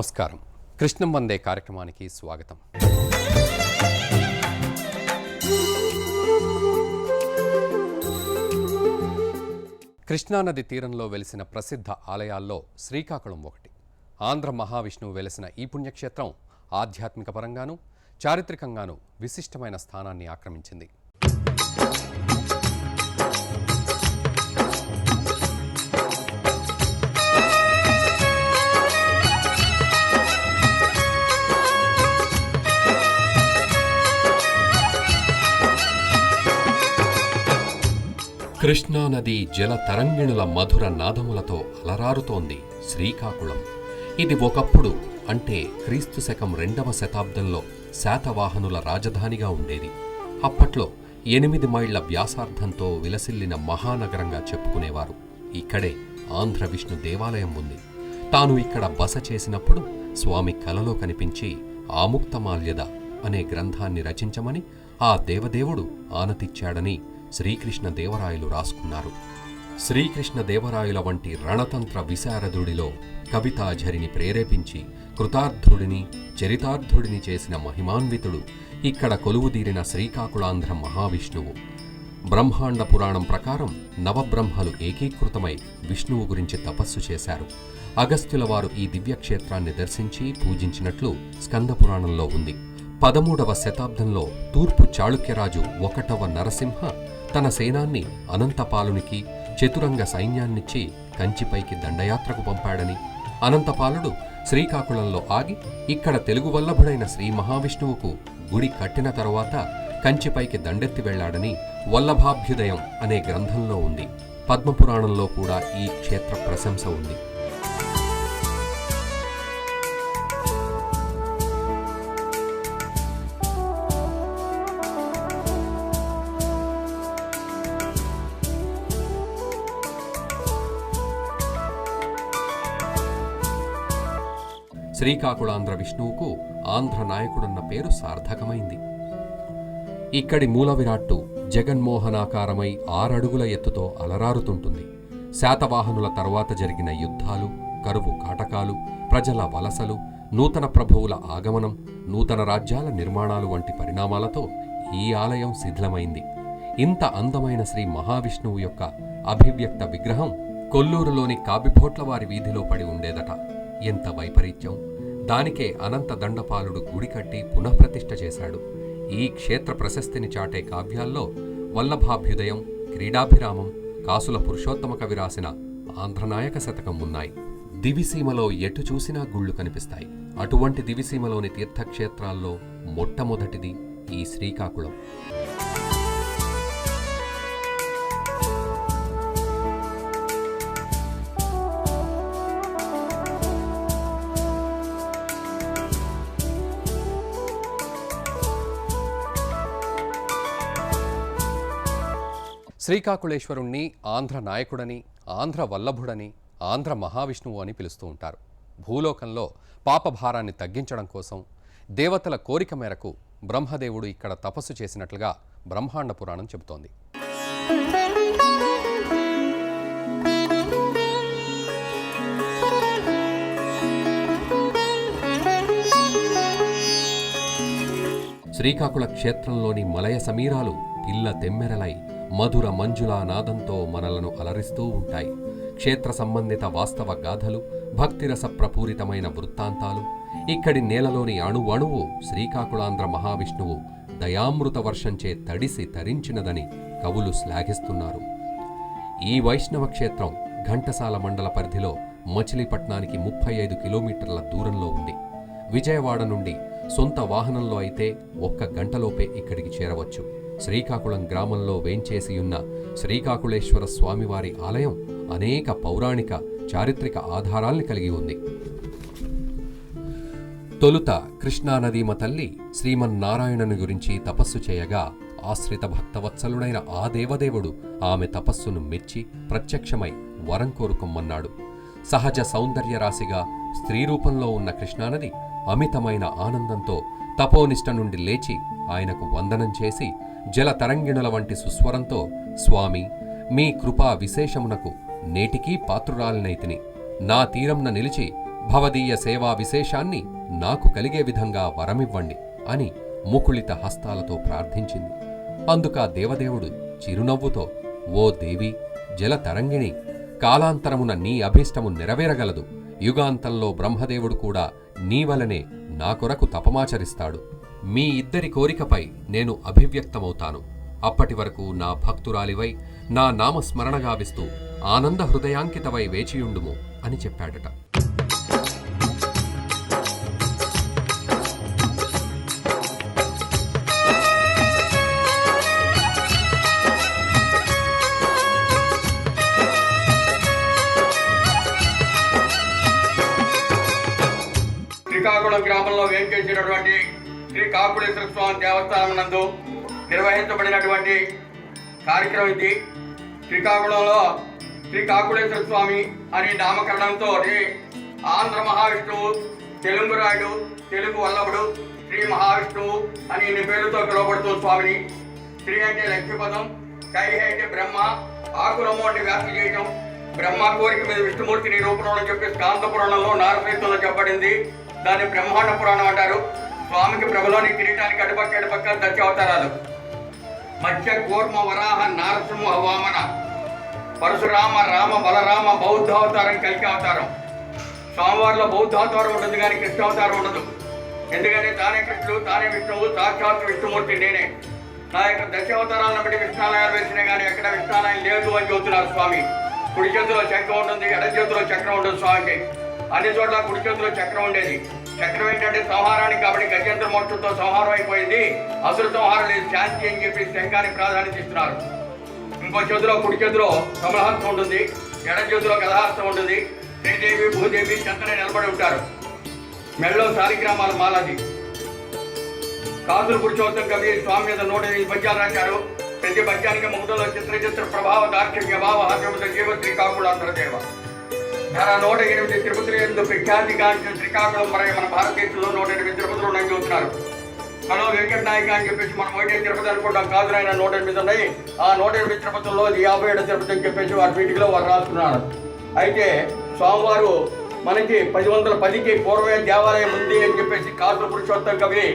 నమస్కారం. కృష్ణం వందే కార్యక్రమానికి స్వాగతం. కృష్ణానది తీరంలో వెలిసిన ప్రసిద్ధ ఆలయాల్లో శ్రీకాకుళం ఒకటి. ఆంధ్ర మహావిష్ణువు వెలిసిన ఈ పుణ్యక్షేత్రం ఆధ్యాత్మిక పరంగానూ చారిత్రకంగానూ విశిష్టమైన స్థానాన్ని ఆక్రమించింది. కృష్ణానది జల తరంగిణుల మధుర నాదములతో అలరారుతోంది శ్రీకాకుళం. ఇది ఒకప్పుడు అంటే క్రీస్తు శకం 2వ శతాబ్దంలో శాతవాహనుల రాజధానిగా ఉండేది. అప్పట్లో 8 మైళ్ల వ్యాసార్థంతో విలసిల్లిన మహానగరంగా చెప్పుకునేవారు. ఇక్కడే ఆంధ్ర విష్ణు దేవాలయం ఉంది. తాను ఇక్కడ బస చేసినప్పుడు స్వామి కలలో కనిపించి ఆముక్తమాల్యద అనే గ్రంథాన్ని రచించమని ఆ దేవదేవుడు ఆనతిచ్చాడని శ్రీకృష్ణదేవరాయలు రాసుకున్నారు. శ్రీకృష్ణదేవరాయల వంటి రణతంత్ర విశారదుడిలో కవితాఝరిని ప్రేరేపించి కృతార్థుడిని చరితార్థుడిని చేసిన మహిమాన్వితుడు ఇక్కడ కొలువుదీరిన శ్రీకాకుళాంధ్ర మహావిష్ణువు. బ్రహ్మాండ పురాణం ప్రకారం నవబ్రహ్మలు ఏకీకృతమై విష్ణువు గురించి తపస్సు చేశారు. అగస్త్యుల వారు ఈ దివ్యక్షేత్రాన్ని దర్శించి పూజించినట్లు స్కందపురాణంలో ఉంది. 13వ శతాబ్దంలో తూర్పు చాళుక్యరాజు 1వ నరసింహ తన సేనాన్ని అనంతపాలునికి చతురంగ సైన్యాన్నిచ్చి కంచిపైకి దండయాత్రకు పంపాడని, అనంతపాలుడు శ్రీకాకుళంలో ఆగి ఇక్కడ తెలుగు వల్లభుడైన శ్రీ మహావిష్ణువుకు గుడి కట్టిన తరువాత కంచిపైకి దండెత్తి వెళ్లాడని వల్లభాభ్యుదయం అనే గ్రంథంలో ఉంది. పద్మపురాణంలో కూడా ఈ క్షేత్ర ప్రశంస ఉంది. శ్రీకాకుళాంధ్ర విష్ణువుకు ఆంధ్ర నాయకుడన్న పేరు సార్థకమైంది. ఇక్కడి మూల విరాట్టు జగన్మోహనాకారమై 6 అడుగుల ఎత్తుతో అలరారుతుంటుంది. శాతవాహనుల తర్వాత జరిగిన యుద్ధాలు, కరువు కాటకాలు, ప్రజల వలసలు, నూతన ప్రభువుల ఆగమనం, నూతన రాజ్యాల నిర్మాణాలు వంటి పరిణామాలతో ఈ ఆలయం శిథిలమైంది. ఇంత అందమైన శ్రీ మహావిష్ణువు యొక్క అభివ్యక్త విగ్రహం కొల్లూరులోని కాబిభోట్లవారి వీధిలో పడి ఉండేదట. ఎంత వైపరీత్యం! దానికే అనంత దండపాలుడు గుడి కట్టి పునఃప్రతిష్ఠ చేశాడు. ఈ క్షేత్ర ప్రశస్తిని చాటే కావ్యాల్లో వల్లభాభ్యుదయం, క్రీడాభిరామం, కాసుల పురుషోత్తమ కవి రాసిన ఆంధ్రనాయక శతకం ఉన్నాయి. దివిసీమలో ఎటు చూసినా గుళ్ళు కనిపిస్తాయి. అటువంటి దివిసీమలోని తీర్థక్షేత్రాల్లో మొట్టమొదటిది ఈ శ్రీకాకుళం. శ్రీకాకుళేశ్వరుణ్ణి ఆంధ్ర నాయకుడని, ఆంధ్ర వల్లభుడని, ఆంధ్ర మహావిష్ణువు అని పిలుస్తూ ఉంటారు. భూలోకంలో పాపభారాన్ని తగ్గించడం కోసం దేవతల కోరిక మేరకు బ్రహ్మదేవుడు ఇక్కడ తపస్సు చేసినట్లుగా బ్రహ్మాండ పురాణం చెబుతోంది. శ్రీకాకుళ క్షేత్రంలోని మలయ సమీరాలు పిల్ల తెమ్మెరలై మధుర మంజులా నాదంతో మనలను అలరిస్తూ ఉంటాయి. క్షేత్ర సంబంధిత వాస్తవ గాథలు, భక్తిరస ప్రపూరితమైన వృత్తాంతాలు, ఇక్కడి నేలలోని అణువణువు శ్రీకాకుళాంధ్ర మహావిష్ణువు దయామృత వర్షంచే తడిసి తరించినదని కవులు శ్లాఘిస్తున్నారు. ఈ వైష్ణవ క్షేత్రం ఘంటసాల మండల పరిధిలో మచిలీపట్నానికి 35 కిలోమీటర్ల దూరంలో ఉంది. విజయవాడ నుండి సొంత వాహనంలో అయితే 1 గంటలోపే ఇక్కడికి చేరవచ్చు. శ్రీకాకుళం గ్రామంలో వేంచేసియున్న శ్రీకాకుళేశ్వర స్వామివారి ఆలయం అనేక పౌరాణిక, చారిత్రక ఆధారాల్ని కలిగి ఉంది. తొలుత కృష్ణానదీమ తల్లి శ్రీమన్నారాయణుని గురించి తపస్సు చేయగా ఆశ్రిత భక్తవత్సలుడైన ఆ దేవదేవుడు ఆమె తపస్సును మెచ్చి ప్రత్యక్షమై వరం కోరుకొమ్మన్నాడు. సహజ సౌందర్యరాశిగా స్త్రీ రూపంలో ఉన్న కృష్ణానది అమితమైన ఆనందంతో తపోనిష్ట నుండి లేచి ఆయనకు వందనం చేసి జల తరంగిణుల వంటి సుస్వరంతో, స్వామి, మీ కృపా విశేషమునకు నేటికీ పాత్రురాలినైతిని. నా తీరంన నిలిచి భవదీయ సేవా విశేషాన్ని నాకు కలిగే విధంగా వరమివ్వండి అని ముకుళిత హస్తాలతో ప్రార్థించింది. అందుకా దేవదేవుడు చిరునవ్వుతో, ఓ దేవి జలతరంగిణి, కాలాంతరమున నీ అభీష్టము నెరవేరగలదు. యుగాంతంలో బ్రహ్మదేవుడు కూడా నీవలనే నా కొరకు తపమాచరిస్తాడు. మీ ఇద్దరి కోరికపై నేను అభివ్యక్తమవుతాను. అప్పటి వరకు నా భక్తురాలివై నా నామస్మరణ గావిస్తూ ఆనంద హృదయాంకితవై వేచియుండుము అని చెప్పాడట. శ్రీకాకుళం గ్రామంలో వేంచేసినటువంటి శ్రీ కాకులేశ్వర స్వామి దేవస్థానం నందు నిర్వహించబడినటువంటి కార్యక్రమం ఇది. శ్రీకాకుళంలో శ్రీ కాకులేశ్వర స్వామి అనే నామకరణంతో ఆంధ్ర మహావిష్ణువు, తెలుగు రాయుడు, తెలుగు వల్లభుడు, శ్రీ మహావిష్ణువు అని ఇన్ని పేరుతో పిలువబడుతూ స్వామిని. శ్రీ అంటే లక్ష్మీపదం, కై అంటే బ్రహ్మ, ఆకులము అంటే వ్యాప్తి చేయటం. బ్రహ్మ కోరిక మీద విష్ణుమూర్తిని రూపంలో చెప్పి స్కాంద పురాణంలో నారసీతంలో చెప్పబడింది. దాన్ని బ్రహ్మాండ పురాణం అంటారు. స్వామికి ప్రభులోని కిరీటానికి అటుపక్క దశావతారాలు: మత్స్య, కూర్మ, వరాహ, నారసింహ, వామన, పరశురామ, రామ, బలరామ, బౌద్ధావతారం, కలికి అవతారం. స్వామివారిలో బౌద్ధావతారం ఉంటుంది కానీ కృష్ణావతారం ఉండదు. ఎందుకంటే తానే కృష్ణుడు, తానే విష్ణువు, సాక్షాత్ విష్ణుమూర్తి నేనే. నా యొక్క దశావతారాలను బట్టి విష్ణాలయాలు వేసినా కానీ ఎక్కడ విష్ణాలయం లేదు అని చెబుతున్నారు స్వామి. కుడి చేతిలో చక్రం ఉంటుంది, ఎడ చేతిలో చక్రం ఉంటుంది స్వామికి. అన్ని చోట్ల కుడి చేతిలో చక్రం ఉండేది. చక్రం ఏంటంటే సంహారానికి, కాబట్టి గజేంద్ర మోక్షంతో సంహారం అయిపోయింది. అసురు సంహారం లేదు, శాంతి అని చెప్పి శంఖానికి ప్రాధాన్యత ఇస్తున్నారు. ఇంకో చేతిలో కుడి చేతిలో కమలహస్తం ఉంటుంది, ఎడ చేతిలో గదహస్తం ఉంటుంది. శ్రీదేవి, భూదేవి చెంతనే నిలబడి ఉంటారు. మెళ్ళలో శాలిగ్రామాల మాలది. కాసులు పురుషోత్తం కవి స్వామి మీద 108 పద్యాలు రాశారు. ప్రతి పద్యానికి ముగ్గులో చిత్ర ప్రభావ దార్క్షిణ్య భావ హాస్యముత జీవ శ్రీకాకుళాంధ్రదేవ. 108 తిరుపతులు ఎందుకు ప్రఖ్యాతిగాంచిన శ్రీకాకుళం మన భారతదేశంలో 108 తిరుపతులు ఉన్నాయని చూస్తున్నారు. మనం వెంకట నాయక అని చెప్పేసి మనం ఒకటే తిరుపతి అనుకుంటాం. కాదు, ఆయన 108 ఉన్నాయి. ఆ 108 తిరుపతుల్లో 57 తిరుపతి అని చెప్పేసి వారి వీటిలో వారు రాసుకున్నారు. అయితే స్వామివారు మనకి 1010కి పూర్వమే దేవాలయం ఉంది అని చెప్పేసి కాసుల పురుషోత్తం కవి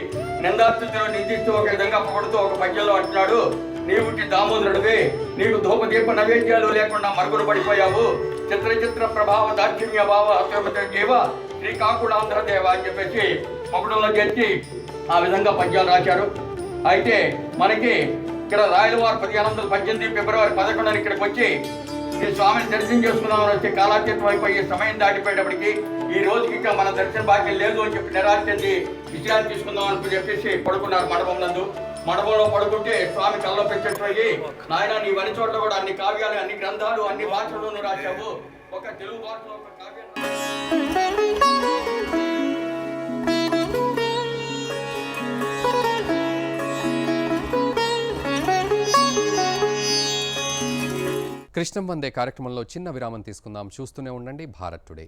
నిందాస్థితిలో నిందిస్తూ ఒక విధంగా పొగడుతూ ఒక పద్యంలో అంటున్నాడు: నీవుటి దామోదరుడివి, నీకు ధూపదీప నైవేద్యాలు లేకుండా మరుగున పడిపోయావు. చిత్ర ప్రభావ దాక్షిణ్య భావ అత్యమత జీవ శ్రీకాకుళాంధ్రదేవ అని చెప్పేసి మొగుడంలో చేర్చి ఆ విధంగా పద్యాలు రాశారు. అయితే మనకి ఇక్కడ రాయలవారు 1518 ఫిబ్రవరి 11 ఇక్కడికి వచ్చి ఈ స్వామిని దర్శనం చేసుకుందామని వచ్చి కాలాతీతం అయిపోయి సమయం దాటిపోయేటప్పటికి ఈ రోజుకి ఇంకా మన దర్శన భాగ్యం లేదు అని చెప్పి నిరాశ చెంది విశ్రాంతి తీసుకుందాం అని చెప్పేసి పడుకున్నారు మండపం నందు. మండపంలో పడుకుంటే స్వామి కళ్ళలో పెట్టిపోయి, నాయన నీ వని చోట్ల కూడా అన్ని కావ్యాలు, అన్ని గ్రంథాలు, అన్ని భాషల్లోనూ రాశావు, ఒక తెలుగు భాషలో ఒక కావ్యం. కృష్ణం వందే కార్యక్రమంలో చిన్న విరామం తీసుకుందాం. చూస్తూనే ఉండండి భారత్ టుడే.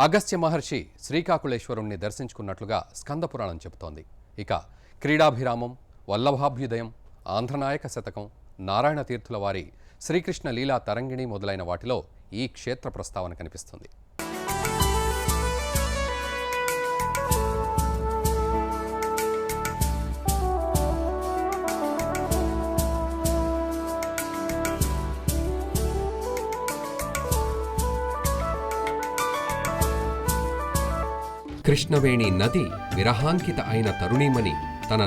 అగస్త్య మహర్షి శ్రీకాకుళేశ్వరుణ్ణి దర్శించుకున్నట్లుగా స్కందపురాణం చెబుతోంది. ఇక క్రీడాభిరామం, వల్లభాభ్యుదయం, ఆంధ్రనాయక శతకం, నారాయణ తీర్థుల వారి శ్రీకృష్ణ లీలా తరంగిణి మొదలైన వాటిలో ఈ క్షేత్ర ప్రస్తావన కనిపిస్తుంది. కృష్ణవేణి నది విరహాంకిత అయిన తరుణీమణి తన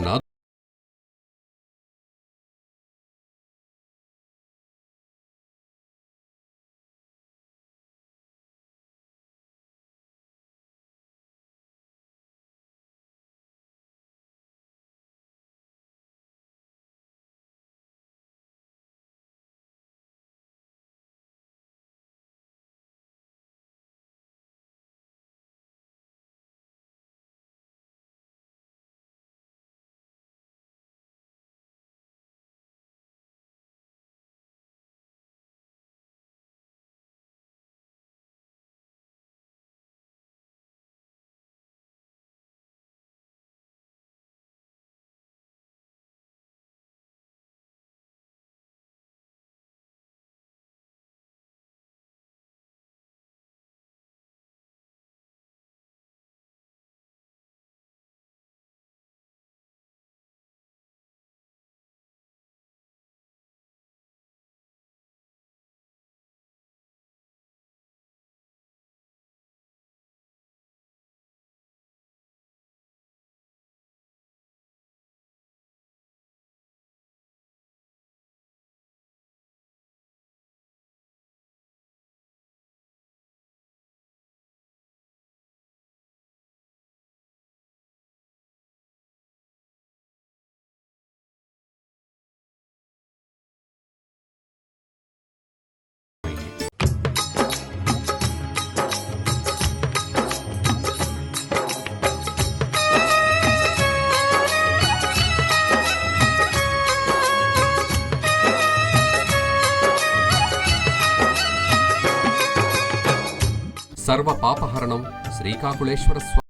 సర్వ పాపహరణం శ్రీకాకుళేశ్వర స్వామి.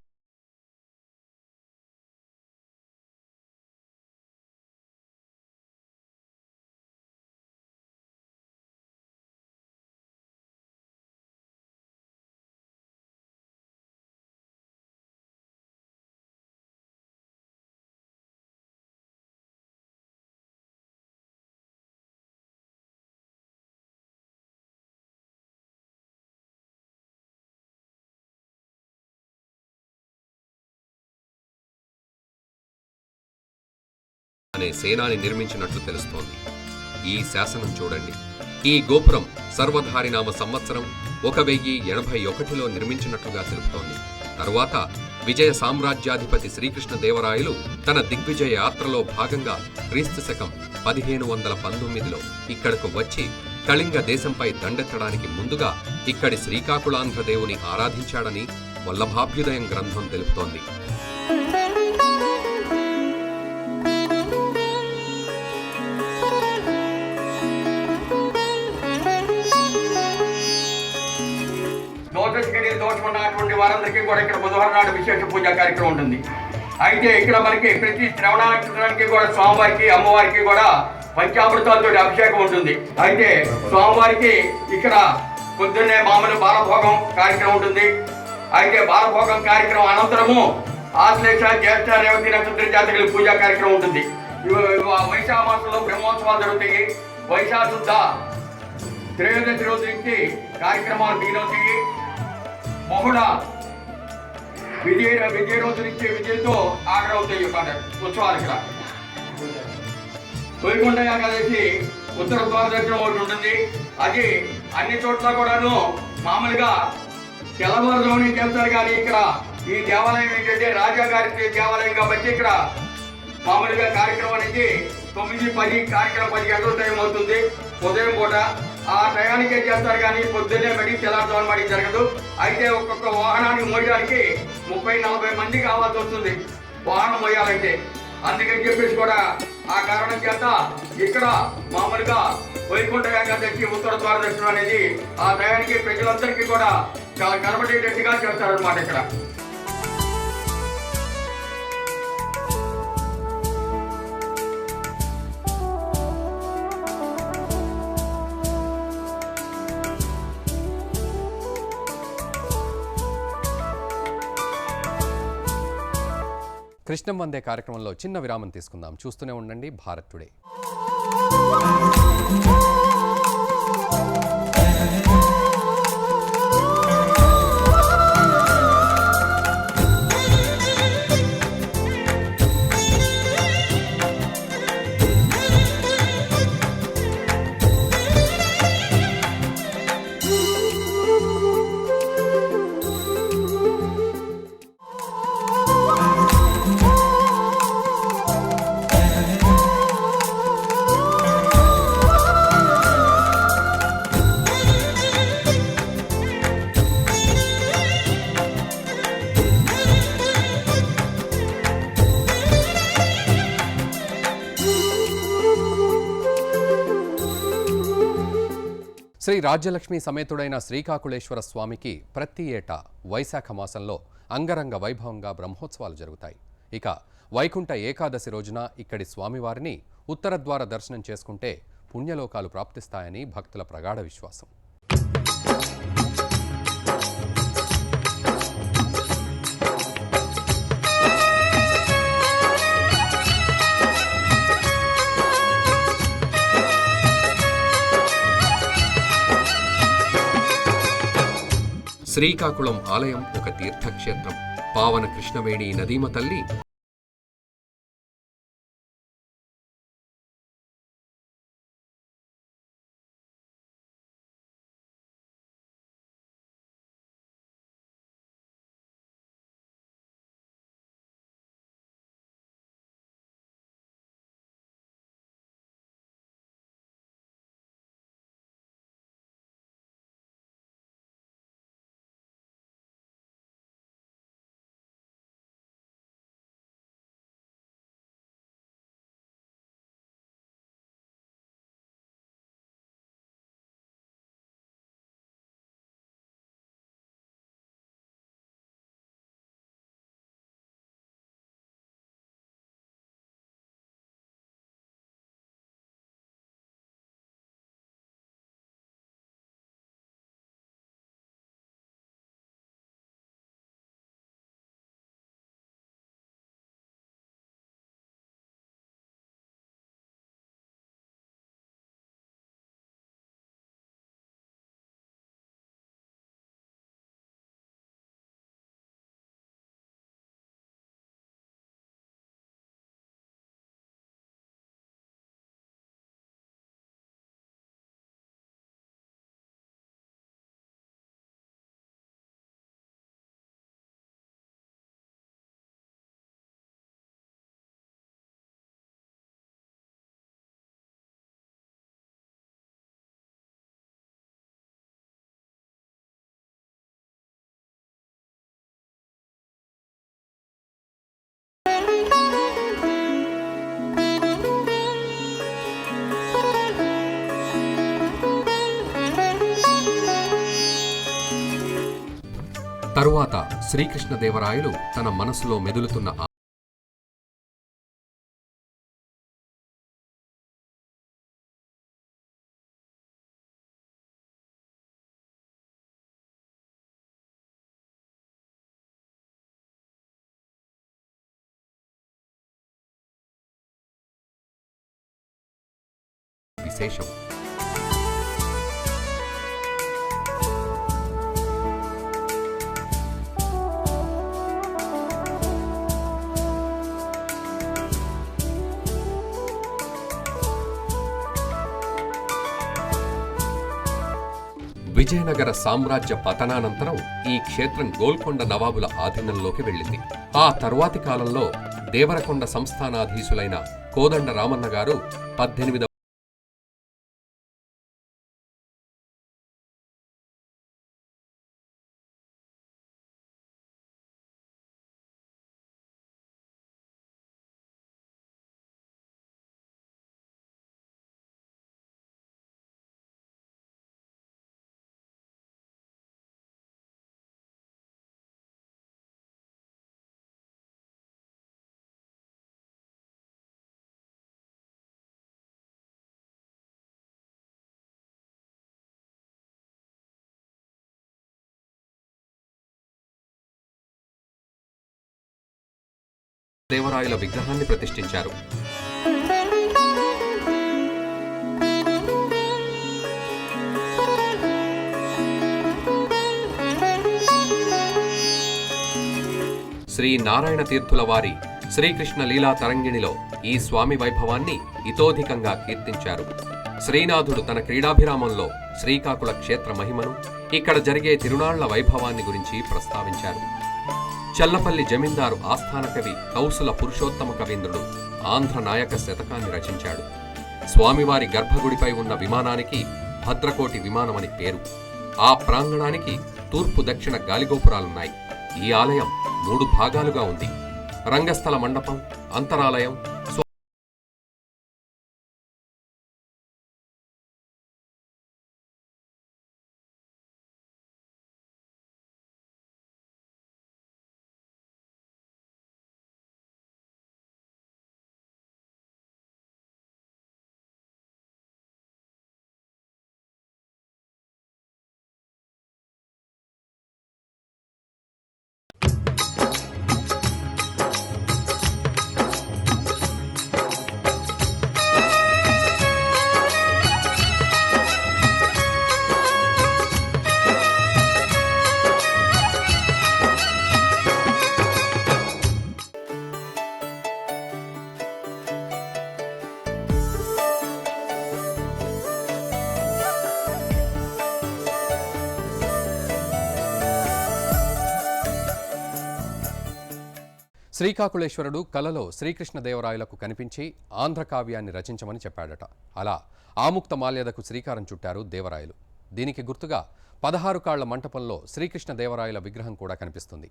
అనే సేనాని నిర్మించినట్లు తెలుస్తోంది. ఈ శాసనం చూడండి. ఈ గోపురం సర్వధారినామ సంవత్సరం 1081లో నిర్మించినట్లుగా తెలుపుతోంది. తరువాత విజయ సామ్రాజ్యాధిపతి శ్రీకృష్ణదేవరాయలు తన దిగ్విజయ యాత్రలో భాగంగా క్రీస్తు శకం 1519లో ఇక్కడకు వచ్చి కళింగ దేశంపై దండెత్తడానికి ముందుగా ఇక్కడి శ్రీకాకుళాంధ్రదేవుని ఆరాధించాడని వల్లభాభ్యుదయం గ్రంథం తెలుపుతోంది. దోషం ఉన్నటువంటి వారందరికీ కూడా ఇక్కడ బుధవారం నాడు విశేష పూజా కార్యక్రమం ఉంటుంది. అయితే ఇక్కడ మనకి ప్రతి శ్రవణ నక్షత్రానికి కూడా స్వామివారికి అమ్మవారికి కూడా పంచామృతాలతో అభిషేకం ఉంటుంది. అయితే స్వామివారికి ఇక్కడ పొద్దున్నే మామూలు బాలభోగం కార్యక్రమం ఉంటుంది. అయితే బాలభోగం కార్యక్రమం అనంతరము ఆశ్లేష జ్యేష్ఠ రేవతి నక్షత్ర జాతకుల పూజా కార్యక్రమం ఉంటుంది. వైశాఖ మాసంలో బ్రహ్మోత్సవాలు జరుగుతాయి. వైశాఖ శుద్ధ త్రయోదశి రోజు నుంచి కార్యక్రమాలు దిగినవుతాయి. బహుళ విజయ రోజు నుంచి విజయంతో ఆఖరవుతాయి ఉత్సవాలు. ఇక్కడ వైకుంఠ ఏకాదశి ఉత్తర ద్వార దర్శనం ఒకటి ఉంటుంది. అది అన్ని చోట్ల కూడాను మామూలుగా తెల్లవారుజామునే చేస్తారు. కానీ ఇక్కడ ఈ దేవాలయం ఏంటంటే రాజాగారి దేవాలయం కాబట్టి ఇక్కడ మామూలుగా కార్యక్రమం అనేది 9-10 కార్యక్రమం 10 గంటల టైం అవుతుంది ఉదయం పూట. ఆ టయానికే చేస్తారు కానీ పొద్దున్నే బడి తెల్లారుజామున బడి జరగదు. అయితే ఒక్కొక్క వాహనాన్ని మోయడానికి 30-40 మంది కావాల్సి వస్తుంది వాహనం మోయాలంటే. అందుకని చెప్పేసి కూడా ఆ కారణం చేత ఇక్కడ మామూలుగా వైకుంఠ ఏకాదశి ఉత్తర ద్వార దర్శనం అనేది ఆ టయానికి ప్రజలందరికీ కూడా చాలా కనబడేటట్టుగా చేస్తారనమాట. ఇక్కడ కృష్ణం వందే కార్యక్రమంలో చిన్న విరామం తీసుకుందాం. చూస్తూనే ఉండండి భారత్ టుడే. శ్రీ రాజ్యలక్ష్మి సమేతుడైన శ్రీకాకుళేశ్వర స్వామికి ప్రతి ఏటా వైశాఖ మాసంలో అంగరంగ వైభవంగా బ్రహ్మోత్సవాలు జరుగుతాయి. ఇక వైకుంఠ ఏకాదశి రోజున ఇక్కడి స్వామివారిని ఉత్తరద్వార దర్శనం చేసుకుంటే పుణ్యలోకాలు ప్రాప్తిస్తాయని భక్తుల ప్రగాఢ విశ్వాసం. శ్రీకాకుళం ఆలయం ఒక తీర్థక్షేత్రం. పావన కృష్ణవేణి నదీమ తల్లి తరువాత శ్రీకృష్ణదేవరాయలు తన మనసులో మెదులుతున్న విశేషం. విజయనగర సామ్రాజ్య పతనానంతరం ఈ క్షేత్రం గోల్కొండ నవాబుల ఆధీనంలోకి వెళ్ళింది. ఆ తరువాతి కాలంలో దేవరకొండ సంస్థానాధీశులైన కోదండ రామన్న గారు 18వ దేవరాయల విగ్రహాన్ని ప్రతిష్ఠించారు. శ్రీ నారాయణ తీర్థుల వారి శ్రీకృష్ణ లీలా తరంగిణిలో ఈ స్వామి వైభవాన్ని ఇతోధికంగా కీర్తించారు. శ్రీనాథుడు తన క్రీడాభిరామంలో శ్రీకాకుళ క్షేత్ర మహిమను, ఇక్కడ జరిగే తిరునాళ్ల వైభవాన్ని గురించి ప్రస్తావించారు. చల్లపల్లి జమీందారు ఆస్థాన కవి కౌసుల పురుషోత్తమ కవీంద్రుడు ఆంధ్ర నాయక శతకాన్ని రచించాడు. స్వామివారి గర్భగుడిపై ఉన్న విమానానికి భద్రకోటి విమానమని పేరు. ఆ ప్రాంగణానికి తూర్పు దక్షిణ గాలిగోపురాలున్నాయి. ఈ ఆలయం 3 భాగాలుగా ఉంది. రంగస్థల మండపం, అంతరాలయం, శ్రీకాకుళేశ్వరుడు కలలో శ్రీకృష్ణదేవరాయలకు కనిపించి ఆంధ్రకావ్యాన్ని రచించమని చెప్పాడట. అలా ఆముక్త మాల్యదకు శ్రీకారం చుట్టారు దేవరాయలు. దీనికి గుర్తుగా 16 కాళ్ల మంటపంలో శ్రీకృష్ణదేవరాయల విగ్రహం కూడా కనిపిస్తుంది.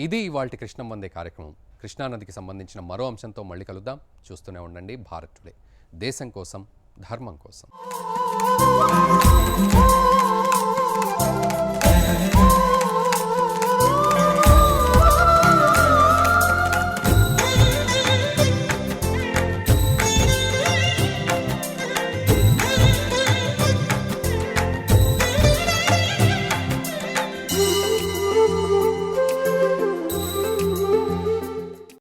ఇది ఇవాల్టి కృష్ణం వందే కార్యక్రమం. కృష్ణానదికి సంబంధించిన మరో అంశంతో మళ్ళీ కలుద్దాం. చూస్తూనే ఉండండి భారత్ టుడే. దేశం కోసం, ధర్మం కోసం.